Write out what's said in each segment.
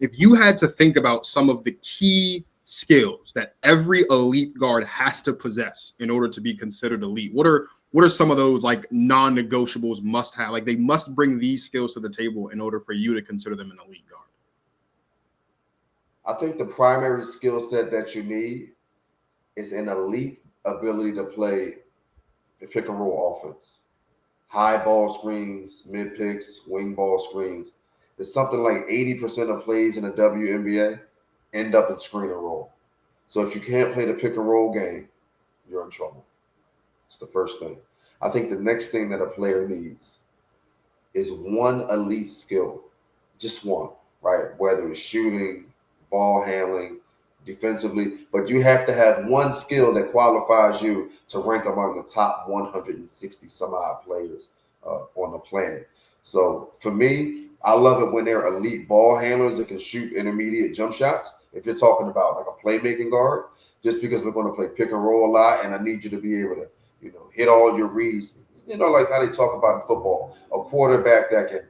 if you had to think about some of the key skills that every elite guard has to possess in order to be considered elite, what are some of those like non-negotiables must have? Like they must bring these skills to the table in order for you to consider them an elite guard. I think the primary skill set that you need is an elite ability to play the pick and roll offense. High ball screens, mid picks, wing ball screens. It's something like 80% of plays in the WNBA end up in screen and roll. So if you can't play the pick and roll game, you're in trouble. It's the first thing. I think the next thing that a player needs is one elite skill, just one, right? Whether it's shooting, ball handling, defensively, but you have to have one skill that qualifies you to rank among the top 160 some odd players on the planet. So for me, I love it when they're elite ball handlers that can shoot intermediate jump shots. If you're talking about like a playmaking guard, just because we're going to play pick and roll a lot, and I need you to be able to, hit all your reads. Like how they talk about in football, a quarterback that can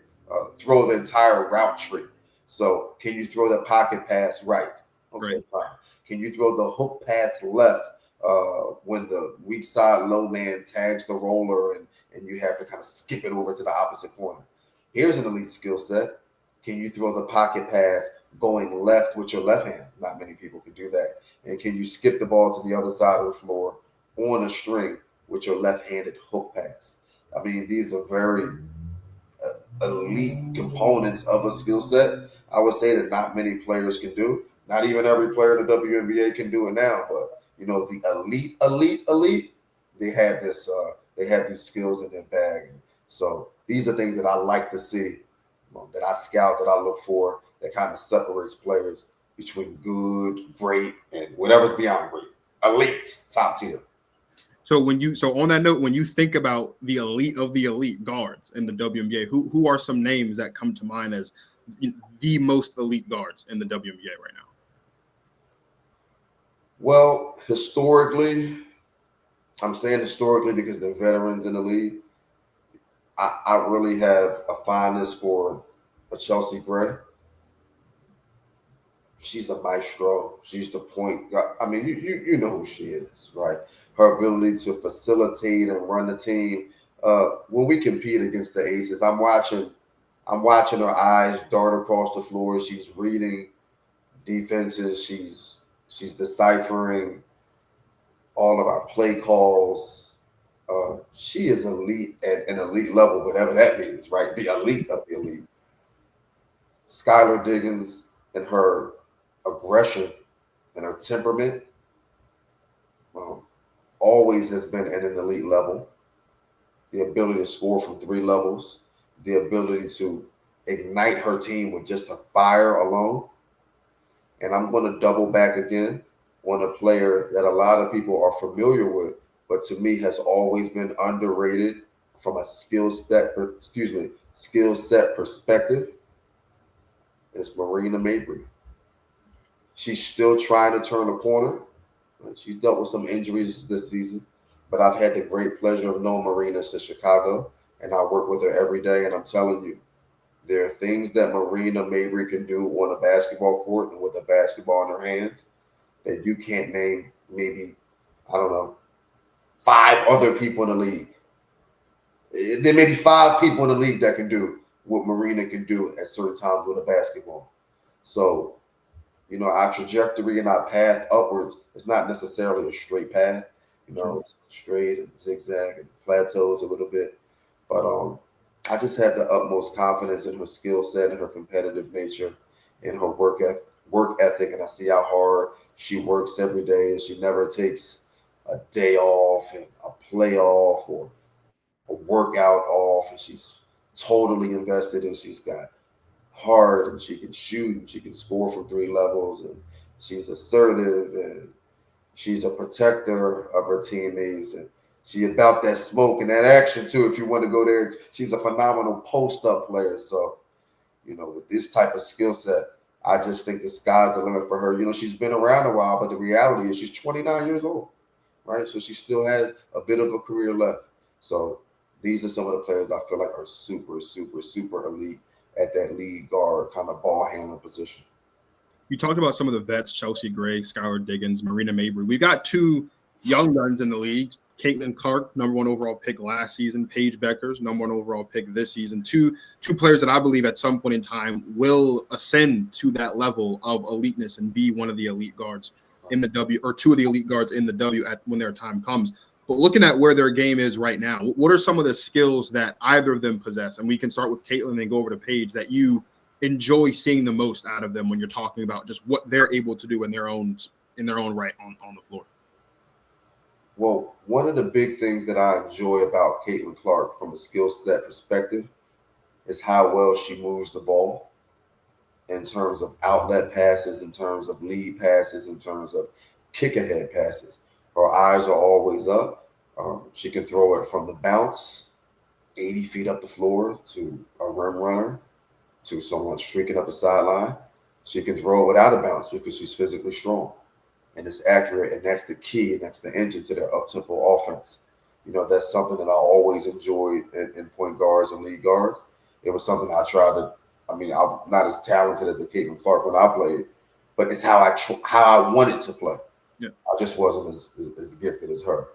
throw the entire route tree. So can you throw the pocket pass right? Okay, Right. fine. Can you throw the hook pass left when the weak side low man tags the roller and you have to kind of skip it over to the opposite corner? Here's an elite skill set. Can you throw the pocket pass going left with your left hand? Not many people can do that. And can you skip the ball to the other side of the floor on a string with your left-handed hook pass? I mean, these are very elite components of a skill set. I would say that not many players can do. Not even every player in the WNBA can do it now, but the elite, they have this. They have these skills in their bag. And so these are things that I like to see, that I scout, that I look for, that kind of separates players between good, great, and whatever's beyond great. Elite, top tier. So on that note, when you think about the elite of the elite guards in the WNBA, who are some names that come to mind as the most elite guards in the WNBA right now? Well, historically, I'm saying historically because they're veterans in the league. I really have a fondness for a Chelsea Gray. She's a maestro. She's the point. I mean, you know who she is, right? Her ability to facilitate and run the team. When we compete against the Aces, I'm watching her eyes dart across the floor. She's reading defenses. She's deciphering all of our play calls. She is elite at an elite level, whatever that means, right? The elite of the elite. Skylar Diggins and her aggression and her temperament always has been at an elite level. The ability to score from 3 levels, the ability to ignite her team with just a fire alone. And I'm going to double back again on a player that a lot of people are familiar with, but to me has always been underrated from a skill set perspective. It's Marina Mabrey. She's still trying to turn a corner. She's dealt with some injuries this season, but I've had the great pleasure of knowing Marina since Chicago, and I work with her every day. And I'm telling you, there are things that Marina Mabrey can do on a basketball court and with a basketball in her hands that you can't name maybe, I don't know, 5 other people in the league. There may be 5 people in the league that can do what Marina can do at certain times with a basketball. So, our trajectory and our path upwards is not necessarily a straight path, straight and zigzag and plateaus a little bit. But I just have the utmost confidence in her skill set and her competitive nature and her work ethic. And I see how hard she works every day, and she never takes a day off and a play off or a workout off. And she's totally invested, and she's got hard, and she can shoot, and she can score from 3 levels, and she's assertive, and she's a protector of her teammates, and she about that smoke and that action too. If you want to go there, she's a phenomenal post-up player. So, with this type of skill set, I just think the sky's the limit for her. She's been around a while, but the reality is she's 29 years old, right? So she still has a bit of a career left. So these are some of the players I feel like are super, super, super elite at that lead guard kind of ball handling position. You talked about some of the vets, Chelsea Gray, Skylar Diggins, Marina Mabry. We've got two young guns in the league. Caitlin Clark, number 1 overall pick last season. Paige Bueckers, number 1 overall pick this season. Two players that I believe at some point in time will ascend to that level of eliteness and be one of the elite guards in the W, or 2 of the elite guards in the W when their time comes. But looking at where their game is right now, what are some of the skills that either of them possess? And we can start with Caitlin and go over to Paige, that you enjoy seeing the most out of them when you're talking about just what they're able to do in their own right on the floor. Well, one of the big things that I enjoy about Caitlin Clark from a skill set perspective is how well she moves the ball in terms of outlet passes, in terms of lead passes, in terms of kick ahead passes. Her eyes are always up. She can throw it from the bounce 80 feet up the floor to a rim runner, to someone streaking up the sideline. She can throw it without a bounce because she's physically strong and it's accurate, and that's the key, and that's the engine to their up-tempo offense. That's something that I always enjoyed in point guards and lead guards. It was something I tried to. I'm not as talented as a Caitlin Clark when I played, but it's how I wanted to play. Yeah. I just wasn't as gifted as her.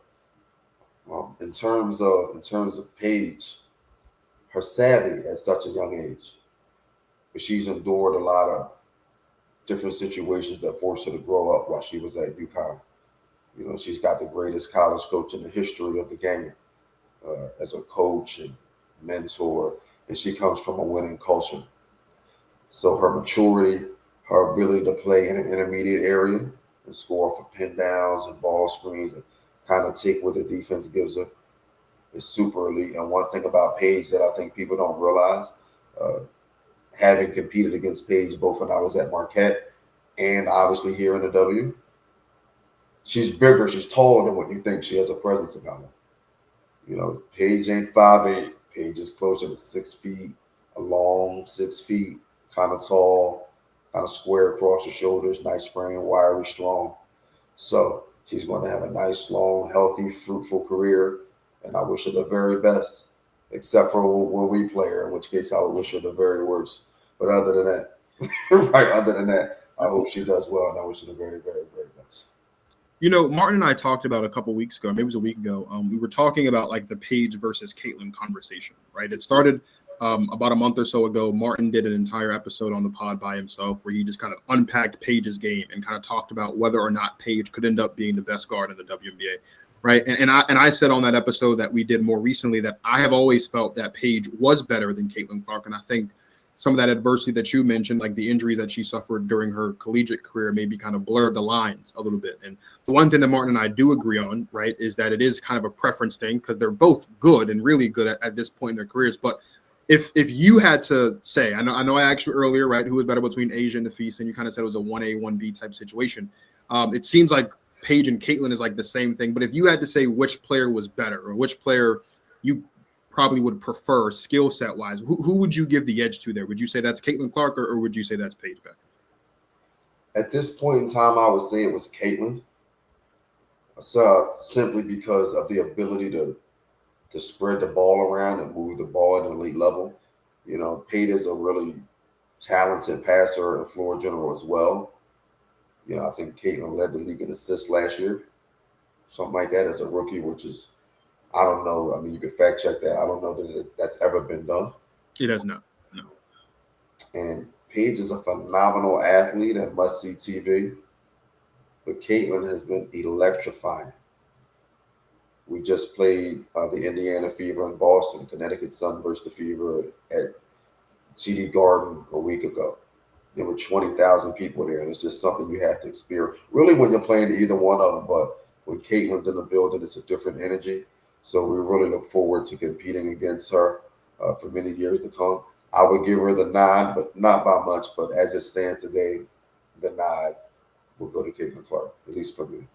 In terms of Paige, her savvy at such a young age, but she's endured a lot of different situations that forced her to grow up while she was at UConn. She's got the greatest college coach in the history of the game as a coach and mentor, and she comes from a winning culture. So her maturity, her ability to play in an intermediate area and score for pin downs and ball screens and kind of take what the defense gives her is super elite. And one thing about Paige that I think people don't realize, having competed against Paige both when I was at Marquette and obviously here in the W, she's bigger, she's taller than what you think. She has a presence about her. Paige ain't 5'8". Paige is closer to 6 feet, a long 6 feet, kind of tall, kind of square across the shoulders, nice frame, wiry, strong. So she's going to have a nice, long, healthy, fruitful career, and I wish her the very best, except for when we play her, in which case I would wish her the very worst. But other than that, I hope she does well, and I wish her the very, very, very best. Martin and I talked about a couple weeks ago, maybe it was a week ago. We were talking about like the Paige versus Caitlin conversation, right? It started about a month or so ago. Martin did an entire episode on the pod by himself where he just kind of unpacked Paige's game and kind of talked about whether or not Paige could end up being the best guard in the WNBA, right? And I said on that episode that we did more recently that I have always felt that Paige was better than Caitlin Clark, and I think some of that adversity that you mentioned, like the injuries that she suffered during her collegiate career, maybe kind of blurred the lines a little bit. And the one thing that Martin and I do agree on, right, is that it is kind of a preference thing because they're both good and really good at this point in their careers. But if you had to say, I know I asked you earlier, right, who was better between Asia and Nafisa, and you kind of said it was a 1A, 1B type situation. It seems like Paige and Caitlin is like the same thing. But if you had to say which player was better or which player you probably would prefer skill set wise, who would you give the edge to there? Would you say that's Caitlin Clark or would you say that's Paige Bueckers? At this point in time, I would say it was Caitlin. So simply because of the ability to spread the ball around and move the ball at an elite level. Paige is a really talented passer and floor general as well. I think Caitlin led the league in assists last year, something like that as a rookie, which is, I don't know. I mean, you could fact check that. I don't know that that's ever been done. It has not. No. And Paige is a phenomenal athlete and must-see TV. But Caitlin has been electrifying. We just played the Indiana Fever in Boston, Connecticut Sun versus the Fever at TD Garden a week ago. There were 20,000 people there, and it's just something you have to experience. Really, when you're playing either one of them, but when Caitlin's in the building, it's a different energy. So we really look forward to competing against her for many years to come. I would give her the nod, but not by much. But as it stands today, the nod will go to Caitlin Clark, at least for me.